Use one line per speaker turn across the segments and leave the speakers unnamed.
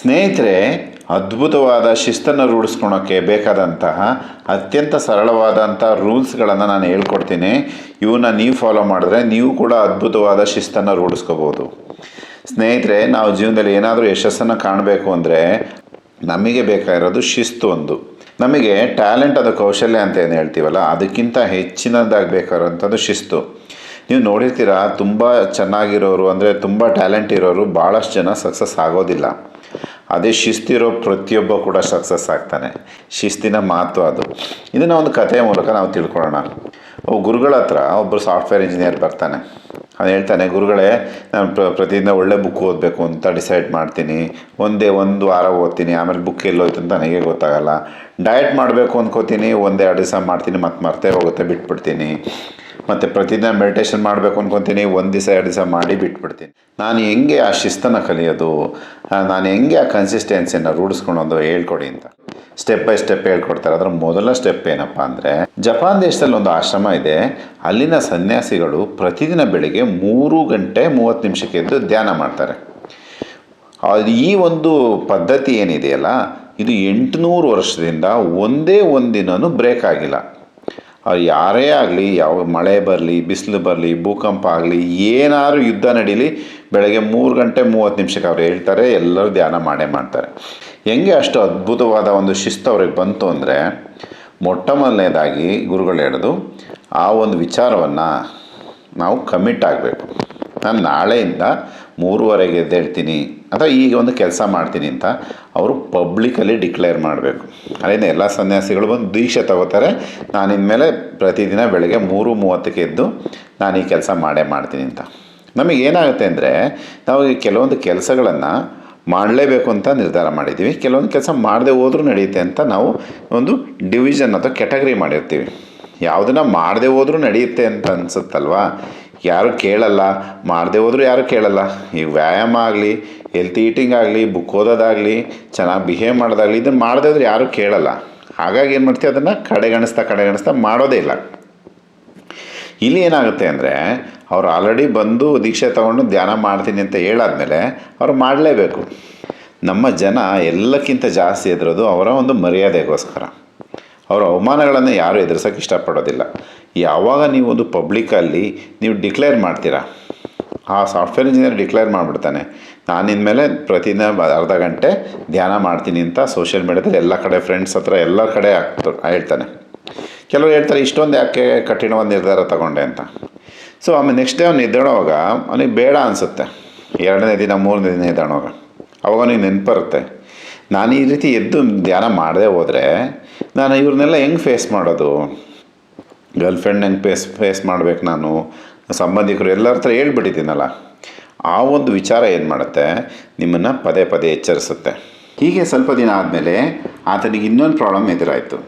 ಸ್ನೇಹಿತರೆ, ಅದ್ಭುತವಾದ ಶಿಸ್ತನ್ನು ರೂಢಿಸ್ಕೊಳೋಕ್ಕೆ ಬೇಕಾದಂತಹ ಅತ್ಯಂತ ಸರಳವಾದಂಥ ರೂಲ್ಸ್ಗಳನ್ನು ನಾನು ಹೇಳ್ಕೊಡ್ತೀನಿ. ಇವನ್ನ ನೀವು ಫಾಲೋ ಮಾಡಿದ್ರೆ ನೀವು ಕೂಡ ಅದ್ಭುತವಾದ ಶಿಸ್ತನ್ನು ರೂಢಿಸ್ಕೋಬೋದು. ಸ್ನೇಹಿತರೆ, ನಾವು ಜೀವನದಲ್ಲಿ ಏನಾದರೂ ಯಶಸ್ಸನ್ನು ಕಾಣಬೇಕು ಅಂದರೆ ನಮಗೆ ಬೇಕಾಗಿರೋದು ಶಿಸ್ತು. ನಮಗೆ ಟ್ಯಾಲೆಂಟ್ ಅದು ಕೌಶಲ್ಯ ಅಂತ ಏನು ಹೇಳ್ತೀವಲ್ಲ, ಅದಕ್ಕಿಂತ ಹೆಚ್ಚಿನದಾಗಿ ಬೇಕಾಗಿರೋಂಥದ್ದು ಶಿಸ್ತು. ನೀವು ನೋಡಿರ್ತೀರ, ತುಂಬ ಚೆನ್ನಾಗಿರೋರು ಅಂದರೆ ತುಂಬ ಟ್ಯಾಲೆಂಟ್ ಇರೋರು ಭಾಳಷ್ಟು ಜನ ಸಕ್ಸಸ್ ಆಗೋದಿಲ್ಲ. ಅದೇ ಶಿಸ್ತಿರೋ ಪ್ರತಿಯೊಬ್ಬ ಕೂಡ ಸಕ್ಸಸ್ ಆಗ್ತಾನೆ. ಶಿಸ್ತಿನ ಮಹತ್ವ ಅದು. ಇದನ್ನು ಒಂದು ಕಥೆಯ ಮೂಲಕ ನಾವು ತಿಳ್ಕೊಳ್ಳೋಣ. ಗುರುಗಳ ಹತ್ರ ಒಬ್ಬರು ಸಾಫ್ಟ್ವೇರ್ ಇಂಜಿನಿಯರ್ ಬರ್ತಾನೆ. ಅವನು ಹೇಳ್ತಾನೆ, ಗುರುಗಳೇ, ನಾನು ಪ್ರತಿದಿನ ಒಳ್ಳೆ ಬುಕ್ ಓದಬೇಕು ಅಂತ ಡಿಸೈಡ್ ಮಾಡ್ತೀನಿ. ಒಂದು ವಾರ ಓದ್ತೀನಿ, ಆಮೇಲೆ ಬುಕ್ ಎಲ್ಲೋಯ್ತು ಅಂತ ನನಗೆ ಗೊತ್ತಾಗಲ್ಲ. ಡಯಟ್ ಮಾಡಬೇಕು ಅಂದ್ಕೋತೀನಿ, 1-2 ದಿವಸ ಮಾಡ್ತೀನಿ, ಮತ್ತೆ ಮರ್ತೇ ಹೋಗುತ್ತೆ, ಬಿಟ್ಬಿಡ್ತೀನಿ. ಮತ್ತು ಪ್ರತಿದಿನ ಮೆಡಿಟೇಷನ್ ಮಾಡಬೇಕು ಅಂದ್ಕೊತೀನಿ, 1 ದಿವಸ 2 ದಿವಸ ಮಾಡಿ ಬಿಟ್ಬಿಡ್ತೀನಿ. ನಾನು ಹೆಂಗೆ ಆ ಶಿಸ್ತನ್ನು ಕಲಿಯೋದು, ನಾನು ಹೆಂಗೆ ಆ ಕನ್ಸಿಸ್ಟೆನ್ಸಿಯನ್ನು ರೂಢಿಸ್ಕೊಳೋದು ಹೇಳ್ಕೊಡಿ ಅಂತ ಸ್ಟೆಪ್ ಬೈ ಸ್ಟೆಪ್ ಹೇಳ್ಕೊಡ್ತಾರೆ. ಅದರ ಮೊದಲ ಸ್ಟೆಪ್ ಏನಪ್ಪ ಅಂದರೆ, ಜಪಾನ್ ದೇಶದಲ್ಲಿ ಒಂದು ಆಶ್ರಮ ಇದೆ. ಅಲ್ಲಿನ ಸನ್ಯಾಸಿಗಳು ಪ್ರತಿದಿನ ಬೆಳಿಗ್ಗೆ 3 ಗಂಟೆ 30 ನಿಮಿಷಕ್ಕೆ ಎದ್ದು ಧ್ಯಾನ ಮಾಡ್ತಾರೆ. ಈ ಒಂದು ಪದ್ಧತಿ ಏನಿದೆಯಲ್ಲ, ಇದು 800 ವರ್ಷದಿಂದ ಒಂದೇ ಒಂದಿನೂ ಬ್ರೇಕ್ ಆಗಿಲ್ಲ. ಅವ್ರು ಯಾರೇ ಆಗಲಿ, ಯಾವ ಮಳೆ ಬರಲಿ, ಬಿಸಿಲು ಬರಲಿ, ಭೂಕಂಪ ಆಗಲಿ, ಏನಾದ್ರು ಯುದ್ಧ ನಡೀಲಿ, ಬೆಳಗ್ಗೆ 3 ಗಂಟೆ 30 ನಿಮಿಷಕ್ಕೆ ಅವ್ರು ಹೇಳ್ತಾರೆ, ಎಲ್ಲರೂ ಧ್ಯಾನ ಮಾಡೇ ಮಾಡ್ತಾರೆ. ಹೆಂಗೆ ಅಷ್ಟು ಅದ್ಭುತವಾದ ಒಂದು ಶಿಸ್ತು ಅವ್ರಿಗೆ ಬಂತು ಅಂದರೆ, ಮೊಟ್ಟ ಮೊದಲನೇದಾಗಿ ಗುರುಗಳು ಹೇಳೋದು, ಆ ಒಂದು ವಿಚಾರವನ್ನು ನಾವು ಕಮಿಟ್ ಆಗಬೇಕು. ನಾನು ನಾಳೆಯಿಂದ 3:30ಗೆ ಎದ್ದೇಳ್ತೀನಿ ಅಥವಾ ಈಗ ಒಂದು ಕೆಲಸ ಮಾಡ್ತೀನಿ ಅಂತ ಅವರು ಪಬ್ಲಿಕಲ್ಲಿ ಡಿಕ್ಲೇರ್ ಮಾಡಬೇಕು. ಅಲ್ಲಿಂದ ಎಲ್ಲ ಸನ್ಯಾಸಿಗಳು ಬಂದು ದೀಕ್ಷೆ ತಗೋತಾರೆ. ನಾನು ಇನ್ಮೇಲೆ ಪ್ರತಿದಿನ ಬೆಳಗ್ಗೆ 3:30ಕ್ಕೆ ಎದ್ದು ನಾನು ಈ ಕೆಲಸ ಮಾಡೇ ಮಾಡ್ತೀನಿ ಅಂತ. ನಮಗೇನಾಗುತ್ತೆ ಅಂದರೆ, ನಾವು ಕೆಲವೊಂದು ಕೆಲಸಗಳನ್ನು ಮಾಡಲೇಬೇಕು ಅಂತ ನಿರ್ಧಾರ ಮಾಡಿದ್ದೀವಿ, ಕೆಲವೊಂದು ಕೆಲಸ ಮಾಡದೆ ಹೋದ್ರೂ ನಡೆಯುತ್ತೆ ಅಂತ ನಾವು ಒಂದು ಡಿವಿಷನ್ ಅಥವಾ ಕ್ಯಾಟಗರಿ ಮಾಡಿರ್ತೀವಿ. ಯಾವುದನ್ನು ಮಾಡದೆ ಹೋದ್ರೂ ನಡೆಯುತ್ತೆ ಅಂತ ಅನಿಸುತ್ತಲ್ವಾ, ಯಾರು ಕೇಳಲ್ಲ, ಮಾಡದೆ ಹೋದರೂ ಯಾರು ಕೇಳಲ್ಲ. ಈ ವ್ಯಾಯಾಮ ಆಗಲಿ, ಹೆಲ್ತಿ ಈಟಿಂಗ್ ಆಗಲಿ, ಬುಕ್ ಓದೋದಾಗಲಿ, ಚೆನ್ನಾಗಿ ಬಿಹೇವ್ ಮಾಡೋದಾಗಲಿ, ಇದನ್ನು ಮಾಡದೆ ಹೋದ್ರೆ ಯಾರೂ ಕೇಳಲ್ಲ. ಹಾಗಾಗಿ ಏನು ಮಾಡ್ತೀವಿ, ಅದನ್ನು ಕಡೆಗಣಿಸ್ತಾ ಮಾಡೋದೇ ಇಲ್ಲ. ಇಲ್ಲಿ ಏನಾಗುತ್ತೆ ಅಂದರೆ, ಅವ್ರು ಆಲ್ರೆಡಿ ಬಂದು ದೀಕ್ಷೆ ತೊಗೊಂಡು ಧ್ಯಾನ ಮಾಡ್ತೀನಿ ಅಂತ ಹೇಳಾದ್ಮೇಲೆ ಅವ್ರು ಮಾಡಲೇಬೇಕು. ನಮ್ಮ ಜನ ಎಲ್ಲಕ್ಕಿಂತ ಜಾಸ್ತಿ ಎದುರೋದು ಅವರ ಒಂದು ಮರ್ಯಾದೆಗೋಸ್ಕರ. ಅವರ ಅವಮಾನಗಳನ್ನು ಯಾರೂ ಎದುರಿಸೋಕ್ಕೆ ಇಷ್ಟಪಡೋದಿಲ್ಲ. ಯಾವಾಗ ನೀವು ಒಂದು ಪಬ್ಲಿಕಲ್ಲಿ ನೀವು ಡಿಕ್ಲೇರ್ ಮಾಡ್ತೀರಾ, ಆ ಸಾಫ್ಟ್ವೇರ್ ಇಂಜಿನಿಯರ್ ಡಿಕ್ಲೇರ್ ಮಾಡಿಬಿಡ್ತಾನೆ, ನಾನು ಇನ್ಮೇಲೆ ಪ್ರತಿದಿನ ಅರ್ಧ ಗಂಟೆ ಧ್ಯಾನ ಮಾಡ್ತೀನಿ ಅಂತ ಸೋಷಿಯಲ್ ಮೀಡ್ಯಾದಲ್ಲಿ ಎಲ್ಲ ಕಡೆ ಫ್ರೆಂಡ್ಸ್ ಹತ್ರ ಎಲ್ಲ ಕಡೆ ಹೇಳ್ತಾನೆ. ಕೆಲವರು ಹೇಳ್ತಾರೆ, ಇಷ್ಟೊಂದು ಯಾಕೆ ಕಠಿಣವಾದ ನಿರ್ಧಾರ ತಗೊಂಡೆ ಅಂತ. ಸೊ ಆಮೇಲೆ ನೆಕ್ಸ್ಟ್ ಡೇ ಅವ್ನು ಎದ್ದೇಳೋವಾಗ ಅವನಿಗೆ ಬೇಡ ಅನಿಸುತ್ತೆ. 2ನೇ ದಿನ 3ನೇ ದಿನ ಎದ್ದೇಳೋವಾಗ ಅವಾಗ ಅವನಿಗೆ ನೆನಪು ಬರುತ್ತೆ, ನಾನು ಈ ರೀತಿ ಎದ್ದು ಧ್ಯಾನ ಮಾಡದೆ ಹೋದರೆ ನಾನು ಇವ್ರನ್ನೆಲ್ಲ ಹೆಂಗೆ ಫೇಸ್ ಮಾಡೋದು, ಗರ್ಲ್ಫ್ರೆಂಡ್ ಹೆಂಗೆ ಫೇಸ್ ಮಾಡಬೇಕು, ನಾನು ಸಂಬಂಧಿಕರು ಎಲ್ಲರ ಹತ್ರ ಹೇಳ್ಬಿಟ್ಟಿದ್ದೀನಲ್ಲ. ಆ ಒಂದು ವಿಚಾರ ಏನು ಮಾಡುತ್ತೆ, ನಿಮ್ಮನ್ನು ಪದೇ ಪದೇ ಎಚ್ಚರಿಸುತ್ತೆ. ಹೀಗೆ ಸ್ವಲ್ಪ ದಿನ ಆದಮೇಲೆ ಆತನಿಗೆ ಇನ್ನೊಂದು ಪ್ರಾಬ್ಲಮ್ ಎದುರಾಯಿತು.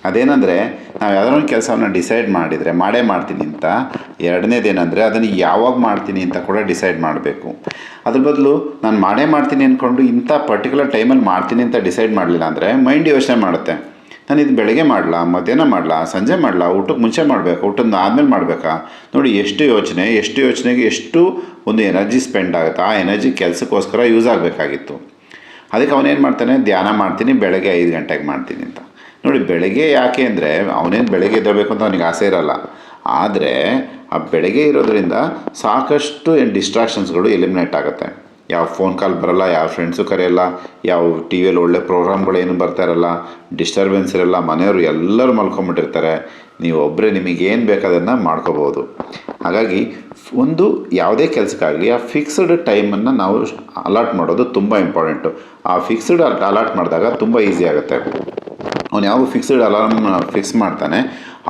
ಅದೇನೆಂದರೆ, ನಾವು ಯಾವ್ದಾದ್ರು ಒಂದು ಕೆಲಸವನ್ನು ಡಿಸೈಡ್ ಮಾಡಿದರೆ ಮಾಡೇ ಮಾಡ್ತೀನಿ ಅಂತ, 2ನೇದೇನೆಂದರೆ ಅದನ್ನು ಯಾವಾಗ ಮಾಡ್ತೀನಿ ಅಂತ ಕೂಡ ಡಿಸೈಡ್ ಮಾಡಬೇಕು. ಅದ್ರ ಬದಲು ನಾನು ಮಾಡೇ ಮಾಡ್ತೀನಿ ಅಂದ್ಕೊಂಡು ಇಂಥ ಪರ್ಟಿಕ್ಯುಲರ್ ಟೈಮಲ್ಲಿ ಮಾಡ್ತೀನಿ ಅಂತ ಡಿಸೈಡ್ ಮಾಡಲಿಲ್ಲ ಅಂದರೆ ಮೈಂಡ್ ಯೋಚನೆ ಮಾಡುತ್ತೆ, ನಾನು ಇದು ಬೆಳಗ್ಗೆ ಮಾಡಲಾ, ಮಧ್ಯಾಹ್ನ ಮಾಡಲಾ, ಸಂಜೆ ಮಾಡಲಾ, ಊಟಕ್ಕೆ ಮುಂಚೆ ಮಾಡಬೇಕಾ, ಊಟದ ಆದಮೇಲೆ ಮಾಡಬೇಕಾ. ನೋಡಿ, ಎಷ್ಟು ಯೋಚನೆಗೆ ಎಷ್ಟು ಒಂದು ಎನರ್ಜಿ ಸ್ಪೆಂಡ್ ಆಗುತ್ತೆ. ಆ ಎನರ್ಜಿ ಕೆಲಸಕ್ಕೋಸ್ಕರ ಯೂಸ್ ಆಗಬೇಕಾಗಿತ್ತು. ಅದಕ್ಕೆ ಅವನೇನು ಮಾಡ್ತಾನೆ, ಧ್ಯಾನ ಮಾಡ್ತೀನಿ ಬೆಳಗ್ಗೆ 5 ಗಂಟೆಗೆ ಮಾಡ್ತೀನಿ ಅಂತ. ನೋಡಿ, ಬೆಳಗ್ಗೆ ಯಾಕೆ ಅಂದರೆ, ಅವನೇನು ಬೆಳಗ್ಗೆ ಎದ್ದೇಳಬೇಕು ಅಂತ ಅವನಿಗೆ ಆಸೆ ಇರೋಲ್ಲ. ಆದರೆ ಆ ಬೆಳಗ್ಗೆ ಇರೋದ್ರಿಂದ ಸಾಕಷ್ಟು ಡಿಸ್ಟ್ರಾಕ್ಷನ್ಸ್ಗಳು ಎಲಿಮಿನೇಟ್ ಆಗುತ್ತೆ. ಯಾವ ಫೋನ್ ಕಾಲ್ ಬರೋಲ್ಲ, ಯಾವ ಫ್ರೆಂಡ್ಸು ಕರೆಯಲ್ಲ, ಯಾವ ಟಿ ವಿಯಲ್ಲಿ ಒಳ್ಳೆ ಪ್ರೋಗ್ರಾಮ್ಗಳೇನು ಬರ್ತಾ ಇರೋಲ್ಲ, ಡಿಸ್ಟರ್ಬೆನ್ಸ್ ಇರೋಲ್ಲ, ಮನೆಯವರು ಎಲ್ಲರೂ ಮಲ್ಕೊಂಬಿಟ್ಟಿರ್ತಾರೆ. ನೀವು ಒಬ್ಬರೇ ನಿಮಗೇನು ಬೇಕಾದನ್ನು ಮಾಡ್ಕೋಬೋದು. ಹಾಗಾಗಿ ಒಂದು ಯಾವುದೇ ಕೆಲಸಕ್ಕಾಗಲಿ ಆ ಫಿಕ್ಸ್ಡ್ ಟೈಮನ್ನು ನಾವು ಅಲಾಟ್ ಮಾಡೋದು ತುಂಬ ಇಂಪಾರ್ಟೆಂಟು. ಆ ಫಿಕ್ಸ್ಡ್ ಅಲಾಟ್ ಮಾಡಿದಾಗ ತುಂಬ ಈಸಿ ಆಗುತ್ತೆ. ಅವನು ಯಾವ ಫಿಕ್ಸ್ಡ್ ಅಲಾರ್ಮ್ ಫಿಕ್ಸ್ ಮಾಡ್ತಾನೆ,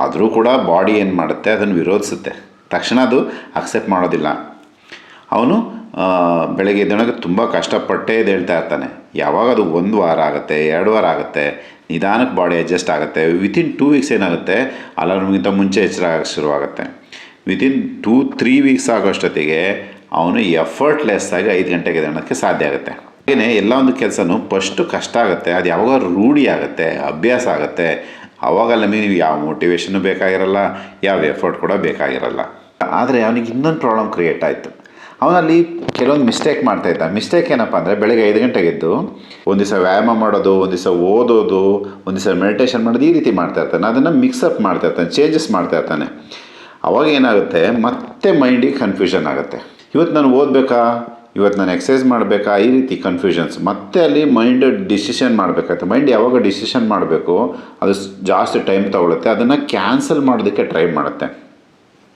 ಆದರೂ ಕೂಡ ಬಾಡಿ ಏನು ಮಾಡುತ್ತೆ, ಅದನ್ನು ವಿರೋಧಿಸುತ್ತೆ. ತಕ್ಷಣ ಅದು ಅಕ್ಸೆಪ್ಟ್ ಮಾಡೋದಿಲ್ಲ. ಅವನು ಬೆಳಗ್ಗೆ ಎದ್ದೇಳೋಕ್ಕೆ ತುಂಬ ಕಷ್ಟಪಟ್ಟೇ ಎದ್ದೇಳ್ತಾ ಇರ್ತಾನೆ. ಯಾವಾಗ ಅದು 1 ವಾರ ಆಗುತ್ತೆ, 2 ವಾರ ಆಗುತ್ತೆ, ನಿಧಾನಕ್ಕೆ ಬಾಡಿ ಅಡ್ಜಸ್ಟ್ ಆಗುತ್ತೆ. ವಿತಿನ್ 2 ವೀಕ್ಸ್ ಏನಾಗುತ್ತೆ, ಅಲಾರ್ಮ್ಗಿಂತ ಮುಂಚೆ ಎಚ್ಚರ ಆಗೋಕ್ಕೆ ಶುರುವಾಗುತ್ತೆ. ವಿತಿನ್ 2-3 ವೀಕ್ಸ್ ಆಗೋಷ್ಟೊತ್ತಿಗೆ ಅವನು ಎಫರ್ಟ್ಲೆಸ್ ಆಗಿ 5 ಗಂಟೆಗೆ ಎದ್ದೇಳೋಕ್ಕೆ ಸಾಧ್ಯ ಆಗುತ್ತೆ. ಹಾಗೆಯೇ ಎಲ್ಲ ಒಂದು ಕೆಲಸನೂ ಫಸ್ಟು ಕಷ್ಟ ಆಗುತ್ತೆ, ಅದು ಯಾವಾಗ ರೂಢಿ ಆಗುತ್ತೆ, ಅಭ್ಯಾಸ ಆಗುತ್ತೆ, ಆವಾಗಲ್ಲ ನೀವು ಯಾವ ಮೋಟಿವೇಶನ್ನು ಬೇಕಾಗಿರಲ್ಲ, ಯಾವ ಎಫರ್ಟ್ ಕೂಡ ಬೇಕಾಗಿರಲ್ಲ. ಆದರೆ ಅವನಿಗೆ ಇನ್ನೊಂದು ಪ್ರಾಬ್ಲಮ್ ಕ್ರಿಯೇಟ್ ಆಯಿತು. ಅವನಲ್ಲಿ ಕೆಲವೊಂದು ಮಿಸ್ಟೇಕ್ ಮಾಡ್ತಾಯಿದ್ದ. ಮಿಸ್ಟೇಕ್ ಏನಪ್ಪ ಅಂದರೆ ಬೆಳಗ್ಗೆ 5 ಗಂಟೆಗೆ ಎದ್ದು ಒಂದು ದಿವಸ ವ್ಯಾಯಾಮ ಮಾಡೋದು, ಒಂದು ದಿವಸ ಓದೋದು, ಒಂದು ದಿವಸ ಮೆಡಿಟೇಷನ್ ಮಾಡೋದು, ಈ ರೀತಿ ಮಾಡ್ತಾಯಿರ್ತಾನೆ. ಅದನ್ನು ಮಿಕ್ಸಪ್ ಮಾಡ್ತಾಯಿರ್ತಾನೆ, ಚೇಂಜಸ್ ಮಾಡ್ತಾಯಿರ್ತಾನೆ. ಅವಾಗ ಏನಾಗುತ್ತೆ, ಮತ್ತೆ ಮೈಂಡಿಗೆ ಕನ್ಫ್ಯೂಷನ್ ಆಗುತ್ತೆ. ಇವತ್ತು ನಾನು ಓದಬೇಕಾ, ಇವತ್ತು ನಾನು ಎಕ್ಸಸೈಸ್ ಮಾಡಬೇಕಾ, ಈ ರೀತಿ ಕನ್ಫ್ಯೂಷನ್ಸ್. ಮತ್ತೆ ಅಲ್ಲಿ ಮೈಂಡ್ ಡಿಸಿಷನ್ ಮಾಡಬೇಕಾಗುತ್ತೆ. ಮೈಂಡ್ ಯಾವಾಗ ಡಿಸಿಷನ್ ಮಾಡಬೇಕು ಅದು ಜಾಸ್ತಿ ಟೈಮ್ ತೊಗೊಳುತ್ತೆ. ಅದನ್ನು ಕ್ಯಾನ್ಸಲ್ ಮಾಡೋದಕ್ಕೆ ಟ್ರೈ ಮಾಡುತ್ತೆ.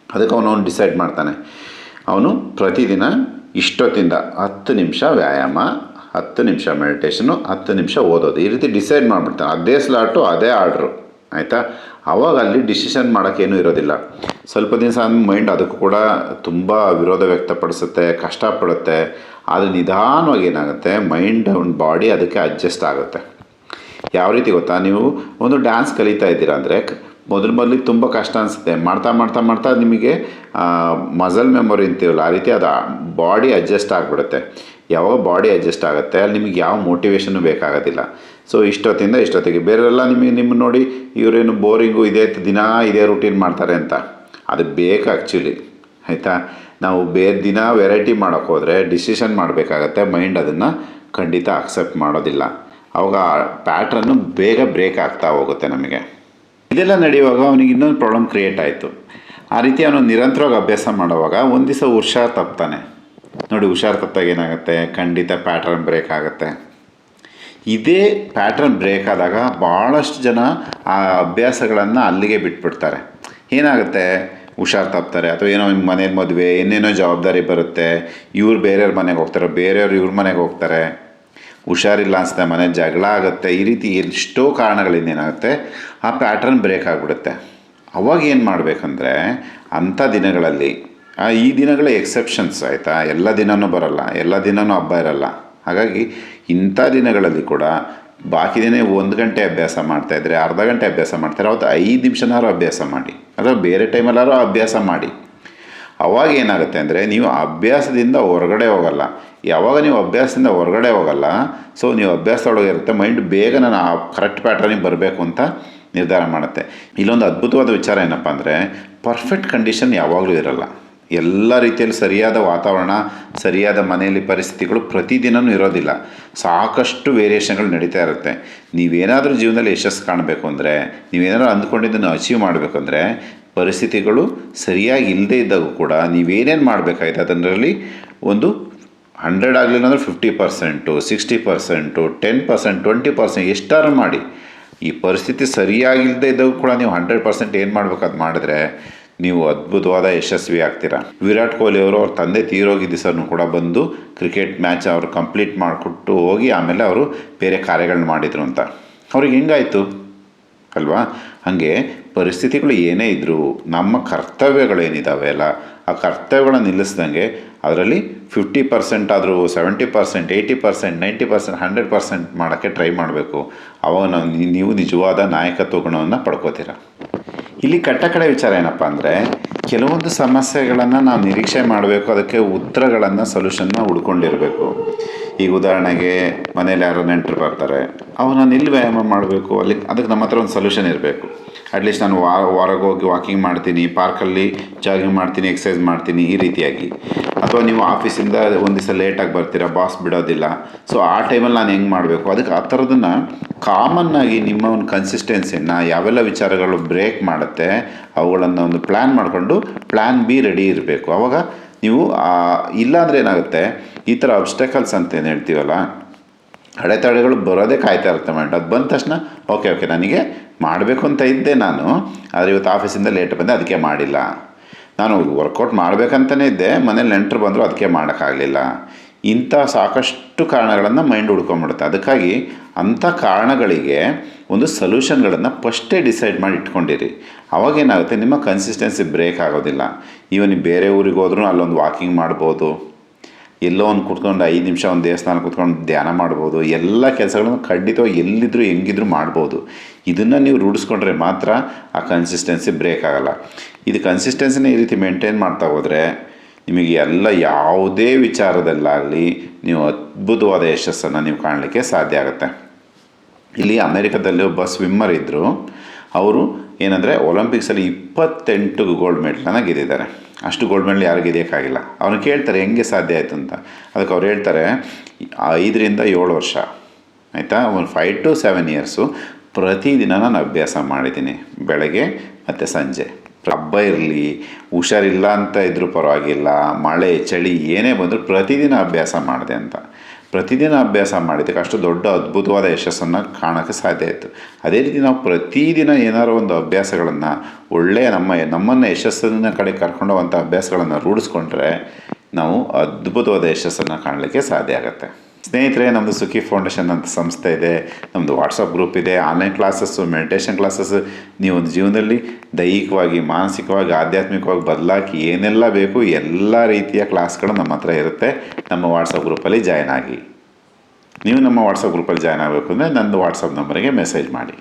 ಅದಕ್ಕೆ ಅವನು ಡಿಸೈಡ್ ಮಾಡ್ತಾನೆ, ಅವನು ಪ್ರತಿದಿನ ಇಷ್ಟೊತ್ತಿಂದ 10 ನಿಮಿಷ ವ್ಯಾಯಾಮ, 10 ನಿಮಿಷ ಮೆಡಿಟೇಷನು, 10 ನಿಮಿಷ ಓದೋದು, ಈ ರೀತಿ ಡಿಸೈಡ್ ಮಾಡಿಬಿಡ್ತಾನೆ. ಅದೇ ಸ್ಲಾಟು, ಅದೇ ಆರ್ಡ್ರು, ಆಯಿತಾ. ಆವಾಗ ಅಲ್ಲಿ ಡಿಸಿಷನ್ ಮಾಡೋಕ್ಕೇನೂ ಇರೋದಿಲ್ಲ. ಸ್ವಲ್ಪ ದಿವಸ ಮೈಂಡ್ ಅದಕ್ಕೂ ಕೂಡ ತುಂಬ ವಿರೋಧ ವ್ಯಕ್ತಪಡಿಸುತ್ತೆ, ಕಷ್ಟಪಡುತ್ತೆ. ಆದರೆ ನಿಧಾನವಾಗಿ ಏನಾಗುತ್ತೆ, ಮೈಂಡ್ ಬಾಡಿ ಅದಕ್ಕೆ ಅಡ್ಜಸ್ಟ್ ಆಗುತ್ತೆ. ಯಾವ ರೀತಿ ಗೊತ್ತಾ, ನೀವು ಒಂದು ಡ್ಯಾನ್ಸ್ ಕಲಿತಾ ಇದ್ದೀರಾ ಅಂದರೆ ಮೊದಲಿಗೆ ತುಂಬ ಕಷ್ಟ ಅನಿಸುತ್ತೆ. ಮಾಡ್ತಾ ನಿಮಗೆ ಮಸಲ್ ಮೆಮೊರಿ ಅಂತೀವಲ್ಲ, ಆ ರೀತಿ ಅದು ಬಾಡಿ ಅಡ್ಜಸ್ಟ್ ಆಗಿಬಿಡುತ್ತೆ. ಯಾವಾಗ ಬಾಡಿ ಅಡ್ಜಸ್ಟ್ ಆಗುತ್ತೆ ಅಲ್ಲಿ ನಿಮಗೆ ಯಾವ ಮೋಟಿವೇಶನ್ನು ಬೇಕಾಗೋದಿಲ್ಲ. ಸೊ ಇಷ್ಟೊತ್ತಿಂದ ಇಷ್ಟೊತ್ತಿಗೆ ಬೇರೆಲ್ಲ ನಿಮ್ಮ ನೋಡಿ ಇವರೇನು ಬೋರಿಂಗು ಇದೇ ರೂಟೀನ್ ಮಾಡ್ತಾರೆ ಅಂತ, ಅದು ಬೇಕು ಆ್ಯಕ್ಚುಲಿ, ಆಯಿತಾ. ನಾವು ಬೇರೆ ದಿನ ವೆರೈಟಿ ಮಾಡೋಕ್ಕೆ ಹೋದರೆ ಡಿಸಿಷನ್ ಮಾಡಬೇಕಾಗತ್ತೆ. ಮೈಂಡ್ ಅದನ್ನು ಖಂಡಿತ ಅಕ್ಸೆಪ್ಟ್ ಮಾಡೋದಿಲ್ಲ. ಅವಾಗ ಪ್ಯಾಟ್ರನ್ನು ಬೇಗ ಬ್ರೇಕ್ ಆಗ್ತಾ ಹೋಗುತ್ತೆ ನಮಗೆ. ಇದೆಲ್ಲ ನಡೆಯುವಾಗ ಅವನಿಗೆ ಇನ್ನೊಂದು ಪ್ರಾಬ್ಲಮ್ ಕ್ರಿಯೇಟ್ ಆಯಿತು. ಆ ರೀತಿ ಅವನು ನಿರಂತರವಾಗಿ ಅಭ್ಯಾಸ ಮಾಡುವಾಗ ಒಂದು ದಿವಸ ಹುಷಾರು ತಪ್ತಾನೆ. ನೋಡಿ, ಹುಷಾರು ತಪ್ಪಾಗ ಏನಾಗುತ್ತೆ, ಖಂಡಿತ ಪ್ಯಾಟ್ರನ್ ಬ್ರೇಕ್ ಆಗುತ್ತೆ. ಇದೇ ಪ್ಯಾಟ್ರನ್ ಬ್ರೇಕ್ ಆದಾಗ ಭಾಳಷ್ಟು ಜನ ಆ ಅಭ್ಯಾಸಗಳನ್ನು ಅಲ್ಲಿಗೆ ಬಿಟ್ಬಿಡ್ತಾರೆ. ಏನಾಗುತ್ತೆ, ಹುಷಾರು ತಪ್ತಾರೆ, ಅಥವಾ ಏನೋ ಮನೇಲಿ ಮದುವೆ, ಏನೇನೋ ಜವಾಬ್ದಾರಿ ಬರುತ್ತೆ, ಇವ್ರು ಬೇರೆಯವ್ರ ಮನೆಗೆ ಹೋಗ್ತಾರೆ, ಬೇರೆಯವ್ರು ಇವ್ರ ಮನೆಗೆ ಹೋಗ್ತಾರೆ, ಹುಷಾರಿಲ್ಲ ಅನಿಸುತ್ತೆ, ಮನೆ ಜಗಳ ಆಗುತ್ತೆ, ಈ ರೀತಿ ಎಷ್ಟೋ ಕಾರಣಗಳಿಂದ ಏನಾಗುತ್ತೆ, ಆ ಪ್ಯಾಟ್ರನ್ ಬ್ರೇಕ್ ಆಗಿಬಿಡುತ್ತೆ. ಅವಾಗ ಏನು ಮಾಡಬೇಕಂದ್ರೆ, ಅಂಥ ದಿನಗಳಲ್ಲಿ ಈ ದಿನಗಳೇ ಎಕ್ಸೆಪ್ಷನ್ಸ್, ಆಯಿತಾ. ಎಲ್ಲ ದಿನವೂ ಬರಲ್ಲ, ಎಲ್ಲ ದಿನವೂ ಹಬ್ಬ ಇರಲ್ಲ. ಹಾಗಾಗಿ ಇಂಥ ದಿನಗಳಲ್ಲಿ ಕೂಡ ಬಾಕಿ ದಿನ 1 ಗಂಟೆ ಅಭ್ಯಾಸ ಮಾಡ್ತಾಯಿದ್ರೆ, ಅರ್ಧ ಗಂಟೆ ಅಭ್ಯಾಸ ಮಾಡ್ತಾರೆ, ಅವತ್ತು 5 ನಿಮಿಷನಾರು ಅಭ್ಯಾಸ ಮಾಡಿ, ಅಥವಾ ಬೇರೆ ಟೈಮಲ್ಲಾರು ಅಭ್ಯಾಸ ಮಾಡಿ. ಅವಾಗ ಏನಾಗುತ್ತೆ ಅಂದರೆ, ನೀವು ಅಭ್ಯಾಸದಿಂದ ಹೊರಗಡೆ ಹೋಗಲ್ಲ. ಯಾವಾಗ ನೀವು ಅಭ್ಯಾಸದಿಂದ ಹೊರಗಡೆ ಹೋಗಲ್ಲ, ಸೊ ನೀವು ಅಭ್ಯಾಸದೊಳಗೆ ಇರುತ್ತೆ, ಮೈಂಡ್ ಬೇಗ ನಾನು ಆ ಕರೆಕ್ಟ್ ಪ್ಯಾಟ್ರನಿಗೆ ಬರಬೇಕು ಅಂತ ನಿರ್ಧಾರ ಮಾಡುತ್ತೆ. ಇಲ್ಲೊಂದು ಅದ್ಭುತವಾದ ವಿಚಾರ ಏನಪ್ಪ ಅಂದರೆ, ಪರ್ಫೆಕ್ಟ್ ಕಂಡೀಷನ್ ಯಾವಾಗಲೂ ಇರಲ್ಲ. ಎಲ್ಲ ರೀತಿಯಲ್ಲಿ ಸರಿಯಾದ ವಾತಾವರಣ, ಸರಿಯಾದ ಮನೆಯಲ್ಲಿ ಪರಿಸ್ಥಿತಿಗಳು ಪ್ರತಿದಿನವೂ ಇರೋದಿಲ್ಲ. ಸಾಕಷ್ಟು ವೇರಿಯೇಷನ್ಗಳು ನಡೀತಾ ಇರುತ್ತೆ. ನೀವೇನಾದರೂ ಜೀವನದಲ್ಲಿ ಯಶಸ್ಸು ಕಾಣಬೇಕು ಅಂದರೆ, ನೀವೇನಾದರೂ ಅಂದ್ಕೊಂಡಿದ್ದನ್ನು ಅಚೀವ್ ಮಾಡಬೇಕು ಅಂದರೆ, ಪರಿಸ್ಥಿತಿಗಳು ಸರಿಯಾಗಿ ಇಲ್ಲದೇ ಇದ್ದಾಗ ಕೂಡ ನೀವೇನೇನು ಮಾಡಬೇಕಾಯ್ತು ಅದರಲ್ಲಿ ಒಂದು 100 ಆಗಲಿಲ್ಲ ಅಂದರೆ 50%, 60%, 10%, 20% ಎಷ್ಟಾರು ಮಾಡಿ. ಈ ಪರಿಸ್ಥಿತಿ ಸರಿಯಾಗಿಲ್ಲದೆ ಇದ್ದಾಗ ಕೂಡ ನೀವು 100% ಏನು ಮಾಡಬೇಕು ಅದು ಮಾಡಿದ್ರೆ ನೀವು ಅದ್ಭುತವಾದ ಯಶಸ್ವಿ ಆಗ್ತೀರಾ. ವಿರಾಟ್ ಕೊಹ್ಲಿ ಅವರು ಅವ್ರ ತಂದೆ ತೀರೋಗಿದ್ದ ದಿವಸನೂ ಕೂಡ ಬಂದು ಕ್ರಿಕೆಟ್ ಮ್ಯಾಚ್ ಅವರು ಕಂಪ್ಲೀಟ್ ಮಾಡಿಕೊಟ್ಟು ಹೋಗಿ ಆಮೇಲೆ ಅವರು ಬೇರೆ ಕಾರ್ಯಗಳನ್ನ ಮಾಡಿದರು ಅಂತ. ಅವ್ರಿಗೆ ಹೆಂಗಾಯಿತು ಅಲ್ವಾ? ಹಾಗೆ ಪರಿಸ್ಥಿತಿಗಳು ಏನೇ ಇದ್ದರೂ ನಮ್ಮ ಕರ್ತವ್ಯಗಳೇನಿದ್ದಾವೆ ಅಲ್ಲ, ಆ ಕರ್ತವ್ಯಗಳನ್ನ ನಿಲ್ಲಿಸ್ದಂಗೆ ಅದರಲ್ಲಿ 50% ಆದರೂ 70%, 80%, 90%, 100% ಮಾಡೋಕ್ಕೆ ಟ್ರೈ ಮಾಡಬೇಕು. ಅವಾಗ ನೀವು ನಿಜವಾದ ನಾಯಕತ್ವ ಗುಣವನ್ನು ಪಡ್ಕೋತೀರ. ಇಲ್ಲಿ ಕಟ್ಟಕಡೆ ವಿಚಾರ ಏನಪ್ಪ ಅಂದರೆ, ಕೆಲವೊಂದು ಸಮಸ್ಯೆಗಳನ್ನು ನಾವು ನಿರೀಕ್ಷೆ ಮಾಡಬೇಕು, ಅದಕ್ಕೆ ಉತ್ತರಗಳನ್ನು, ಸೊಲ್ಯೂಷನ್ನ ಹುಡ್ಕೊಂಡಿರಬೇಕು. ಈಗ ಉದಾಹರಣೆಗೆ ಮನೇಲಿ ಯಾರೋ ನೆಂಟರು ಬರ್ತಾರೆ, ಅವನ್ನ ಎಲ್ಲಿ ವ್ಯಾಯಾಮ ಮಾಡಬೇಕು, ಅದಕ್ಕೆ ನಮ್ಮ ಹತ್ರ ಒಂದು ಸೊಲ್ಯೂಷನ್ ಇರಬೇಕು. ಅಟ್ಲೀಸ್ಟ್ ನಾನು ಹೊರಗೆ ಹೋಗಿ ವಾಕಿಂಗ್ ಮಾಡ್ತೀನಿ, ಪಾರ್ಕಲ್ಲಿ ಜಾಗಿಂಗ್ ಮಾಡ್ತೀನಿ, ಎಕ್ಸಸೈಸ್ ಮಾಡ್ತೀನಿ, ಈ ರೀತಿಯಾಗಿ. ಅಥವಾ ನೀವು ಆಫೀಸಿಂದ ಒಂದು ದಿವಸ ಲೇಟಾಗಿ ಬರ್ತೀರಾ, ಬಾಸ್ ಬಿಡೋದಿಲ್ಲ, ಸೊ ಆ ಟೈಮಲ್ಲಿ ನಾನು ಹೆಂಗೆ ಮಾಡಬೇಕು, ಅದಕ್ಕೆ ಆ ಥರದನ್ನು ಕಾಮನ್ನಾಗಿ ನಿಮ್ಮ ಒಂದು ಕನ್ಸಿಸ್ಟೆನ್ಸಿಯನ್ನು ಯಾವೆಲ್ಲ ವಿಚಾರಗಳು ಬ್ರೇಕ್ ಮಾಡುತ್ತೆ ಅವುಗಳನ್ನು ಒಂದು ಪ್ಲ್ಯಾನ್ ಮಾಡಿಕೊಂಡು ಪ್ಲ್ಯಾನ್ ಬಿ ರೆಡಿ ಇರಬೇಕು. ಆವಾಗ ನೀವು ಇಲ್ಲಾಂದರೆ ಏನಾಗುತ್ತೆ, ಈ ಥರ ಅಬ್ಸ್ಟಕಲ್ಸ್ ಅಂತ ಏನು ಹೇಳ್ತೀವಲ್ಲ, ಅಡೆತಡೆಗಳು ಬರೋದೇ ಕಾಯ್ತಾ ಇರುತ್ತೆ ಮೈಂಡ್. ಅದು ಬಂದ ತಕ್ಷಣ ಓಕೆ ನನಗೆ ಮಾಡಬೇಕು ಅಂತ ಇದ್ದೆ ನಾನು, ಆದರೆ ಇವತ್ತು ಆಫೀಸಿಂದ ಲೇಟ್ ಬಂದೆ ಅದಕ್ಕೆ ಮಾಡಿಲ್ಲ. ನಾನು ವರ್ಕೌಟ್ ಮಾಡಬೇಕಂತಲೇ ಇದ್ದೆ, ಮನೇಲಿ ನೆಂಟರು ಬಂದರು ಅದಕ್ಕೆ ಮಾಡೋಕ್ಕಾಗಲಿಲ್ಲ. ಇಂಥ ಸಾಕಷ್ಟು ಕಾರಣಗಳನ್ನು ಮೈಂಡ್ ಹುಡ್ಕೊಂಬಿಡುತ್ತೆ. ಅದಕ್ಕಾಗಿ ಅಂಥ ಕಾರಣಗಳಿಗೆ ಒಂದು ಸೊಲ್ಯೂಷನ್ಗಳನ್ನು ಫಸ್ಟೇ ಡಿಸೈಡ್ ಮಾಡಿ ಇಟ್ಕೊಂಡಿರಿ. ಅವಾಗೇನಾಗುತ್ತೆ, ನಿಮ್ಮ ಕನ್ಸಿಸ್ಟೆನ್ಸಿ ಬ್ರೇಕ್ ಆಗೋದಿಲ್ಲ. ಈವನ್ ಬೇರೆ ಊರಿಗೆ ಹೋದ್ರೂ ಅಲ್ಲೊಂದು ವಾಕಿಂಗ್ ಮಾಡ್ಬೋದು, ಎಲ್ಲೋ ಒಂದು ಕೂತ್ಕೊಂಡು 5 ನಿಮಿಷ ಒಂದು ದೇವಸ್ಥಾನ ಕೂತ್ಕೊಂಡು ಧ್ಯಾನ ಮಾಡ್ಬೋದು. ಎಲ್ಲ ಕೆಲಸಗಳನ್ನು ಖಂಡಿತವಾಗಿ ಎಲ್ಲಿದ್ದರೂ ಹೆಂಗಿದ್ರೂ ಮಾಡ್ಬೋದು. ಇದನ್ನು ನೀವು ರೂಢಿಸ್ಕೊಂಡ್ರೆ ಮಾತ್ರ ಆ ಕನ್ಸಿಸ್ಟೆನ್ಸಿ ಬ್ರೇಕ್ ಆಗೋಲ್ಲ. ಇದು ಕನ್ಸಿಸ್ಟೆನ್ಸಿನ ಈ ರೀತಿ ಮೇಂಟೈನ್ ಮಾಡ್ತಾ ಹೋದರೆ ನಿಮಗೆ ಎಲ್ಲ ಯಾವುದೇ ವಿಚಾರದಲ್ಲಾಗಲಿ ನೀವು ಅದ್ಭುತವಾದ ಯಶಸ್ಸನ್ನು ನೀವು ಕಾಣಲಿಕ್ಕೆ ಸಾಧ್ಯ ಆಗುತ್ತೆ. ಇಲ್ಲಿ ಅಮೇರಿಕಾದಲ್ಲಿ ಒಬ್ಬ ಸ್ವಿಮ್ಮರ್ ಇದ್ದರು. ಅವರು ಏನಂದರೆ ಒಲಿಂಪಿಕ್ಸಲ್ಲಿ 28 ಗೋಲ್ಡ್ ಮೆಡಲನ್ನು ಗೆದ್ದಿದ್ದಾರೆ. ಅಷ್ಟು ಗೋಲ್ಡ್ ಮೆಡಲ್ ಯಾರಿಗೂ ಇದಕ್ಕಾಗಿಲ್ಲ. ಅವ್ನು ಕೇಳ್ತಾರೆ ಹೆಂಗೆ ಸಾಧ್ಯ ಆಯಿತು ಅಂತ. ಅದಕ್ಕೆ ಅವ್ರು ಹೇಳ್ತಾರೆ 5ರಿಂದ 7 ವರ್ಷ ಆಯಿತಾ, ಒಂದು 5 to 7 ಇಯರ್ಸು ಪ್ರತಿದಿನ ನಾನು ಅಭ್ಯಾಸ ಮಾಡಿದ್ದೀನಿ, ಬೆಳಗ್ಗೆ ಮತ್ತು ಸಂಜೆ. ಹಬ್ಬ ಇರಲಿ, ಹುಷಾರಿಲ್ಲ ಅಂತ ಇದ್ರೂ ಪರವಾಗಿಲ್ಲ, ಮಳೆ ಚಳಿ ಏನೇ ಬಂದರೂ ಪ್ರತಿದಿನ ಅಭ್ಯಾಸ ಮಾಡಿದೆ ಅಂತ. ಪ್ರತಿದಿನ ಅಭ್ಯಾಸ ಮಾಡಿದ್ದಕ್ಕೆ ಅಷ್ಟು ದೊಡ್ಡ ಅದ್ಭುತವಾದ ಯಶಸ್ಸನ್ನು ಕಾಣೋಕ್ಕೆ ಸಾಧ್ಯ ಆಯಿತು. ಅದೇ ರೀತಿ ನಾವು ಪ್ರತಿದಿನ ಏನಾರು ಒಂದು ಅಭ್ಯಾಸಗಳನ್ನು ಒಳ್ಳೆಯ ನಮ್ಮನ್ನು ಯಶಸ್ಸಿನ ಕಡೆ ಕರ್ಕೊಂಡೋಗುವಂಥ ಅಭ್ಯಾಸಗಳನ್ನು ರೂಢಿಸ್ಕೊಂಡ್ರೆ ನಾವು ಅದ್ಭುತವಾದ ಯಶಸ್ಸನ್ನು ಕಾಣಲಿಕ್ಕೆ ಸಾಧ್ಯ ಆಗುತ್ತೆ. ಸ್ನೇಹಿತರೆ, ನಮ್ಮದು ಸುಖಿ ಫೌಂಡೇಶನ್ ಅಂತ ಸಂಸ್ಥೆ ಇದೆ, ನಮ್ಮದು ವಾಟ್ಸಪ್ ಗ್ರೂಪ್ ಇದೆ, ಆನ್ಲೈನ್ ಕ್ಲಾಸಸ್ಸು, ಮೆಡಿಟೇಷನ್ ಕ್ಲಾಸಸ್. ನೀವು ಒಂದು ಜೀವನದಲ್ಲಿ ದೈಹಿಕವಾಗಿ, ಮಾನಸಿಕವಾಗಿ, ಆಧ್ಯಾತ್ಮಿಕವಾಗಿ ಬದಲಾಗಿ ಏನೆಲ್ಲ ಬೇಕು ಎಲ್ಲ ರೀತಿಯ ಕ್ಲಾಸ್ಗಳು ನಮ್ಮ ಹತ್ರ ಇರುತ್ತೆ. ನಮ್ಮ ವಾಟ್ಸಪ್ ಗ್ರೂಪಲ್ಲಿ ಜಾಯ್ನ್ ಆಗಿ. ನೀವು ನಮ್ಮ ವಾಟ್ಸಪ್ ಗ್ರೂಪಲ್ಲಿ ಜಾಯ್ನ್ ಆಗಬೇಕು ಅಂದರೆ ನನ್ನದು ವಾಟ್ಸಪ್ ನಂಬರಿಗೆ ಮೆಸೇಜ್ ಮಾಡಿ.